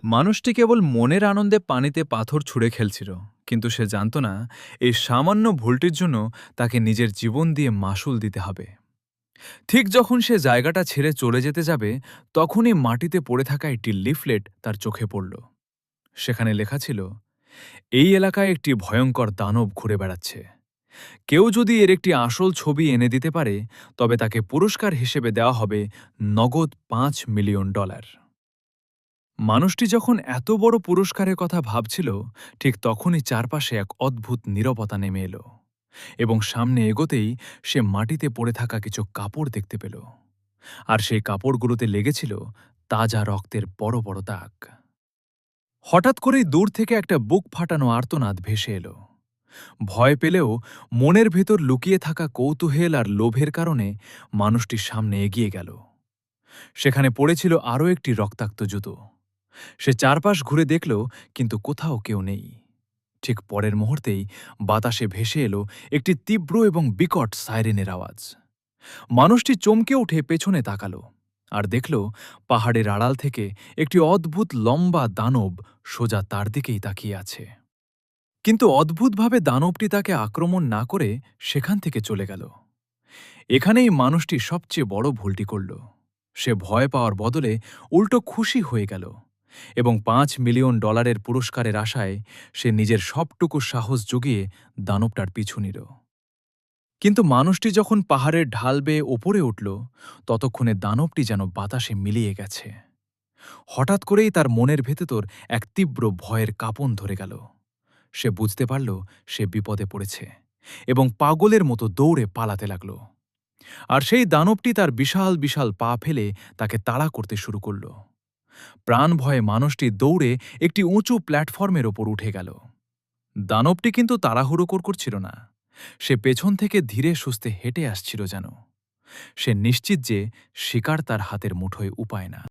মানুষটি কেবল মনের আনন্দে পানিতে পাথর ছুঁড়ে খেলছিল, কিন্তু সে জানত না এই সামান্য ভুলটির জন্য তাকে নিজের জীবন দিয়ে মাসুল দিতে হবে। ঠিক যখন সে জায়গাটা ছেড়ে চলে যেতে যাবে, তখনই মাটিতে পড়ে থাকা একটি লিফলেট তার চোখে পড়ল। সেখানে লেখা ছিল, এই এলাকায় একটি ভয়ঙ্কর দানব ঘুরে বেড়াচ্ছে। কেউ যদি এর একটি আসল ছবি এনে দিতে পারে, তবে তাকে পুরস্কার হিসেবে দেওয়া হবে নগদ $5 মিলিয়ন। মানুষটি যখন এত বড় পুরস্কারের কথা ভাবছিল, ঠিক তখনই চারপাশে এক অদ্ভুত নীরবতা নেমে এলো, এবং সামনে এগোতেই সে মাটিতে পড়ে থাকা কিছু কাপড় দেখতে পেল। আর সেই কাপড়গুলোতে লেগেছিল তাজা রক্তের বড় বড় দাগ। হঠাৎ করেই দূর থেকে একটা বুক ফাটানো আর্তনাদ ভেসে এলো। ভয় পেলেও মনের ভেতর লুকিয়ে থাকা কৌতূহল আর লোভের কারণে মানুষটি সামনে এগিয়ে গেল। সেখানে পড়েছিল আরও একটি রক্তাক্ত জুতো। সে চারপাশ ঘুরে দেখল, কিন্তু কোথাও কেউ নেই। ঠিক পরের মুহূর্তেই বাতাসে ভেসে এলো একটি তীব্র এবং বিকট সাইরেনের আওয়াজ। মানুষটি চমকে উঠে পেছনে তাকাল আর দেখল পাহাড়ের আড়াল থেকে একটি অদ্ভুত লম্বা দানব সোজা তার দিকেই তাকিয়ে আছে। কিন্তু অদ্ভুতভাবে দানবটি তাকে আক্রমণ না করে সেখান থেকে চলে গেল। এখানেই মানুষটি সবচেয়ে বড় ভুলটি করল। সে ভয় পাওয়ার বদলে উল্টো খুশি হয়ে গেল, এবং $5 মিলিয়ন পুরস্কারের আশায় সে নিজের সবটুকু সাহস জুগিয়ে দানবটার পিছু নিল। কিন্তু মানুষটি যখন পাহাড়ের ঢাল বেয়ে ওপরে উঠল, ততক্ষণে দানবটি যেন বাতাসে মিলিয়ে গেছে। হঠাৎ করেই তার মনের ভেতর এক তীব্র ভয়ের কাঁপন ধরে গেল। সে বুঝতে পারল সে বিপদে পড়েছে, এবং পাগলের মতো দৌড়ে পালাতে লাগল। আর সেই দানবটি তার বিশাল বিশাল পা ফেলে তাকে তাড়া করতে শুরু করল। প্রাণ ভয়ে মানুষটি দৌড়ে একটি উঁচু প্ল্যাটফর্মের ওপর উঠে গেল। দানবটি কিন্তু তাড়াহুড়ো করছিল না। সে পেছন থেকে ধীরে সুস্থে হেঁটে আসছিল যেন। সে নিশ্চিত যে শিকার তার হাতের মুঠোয় উপায় না।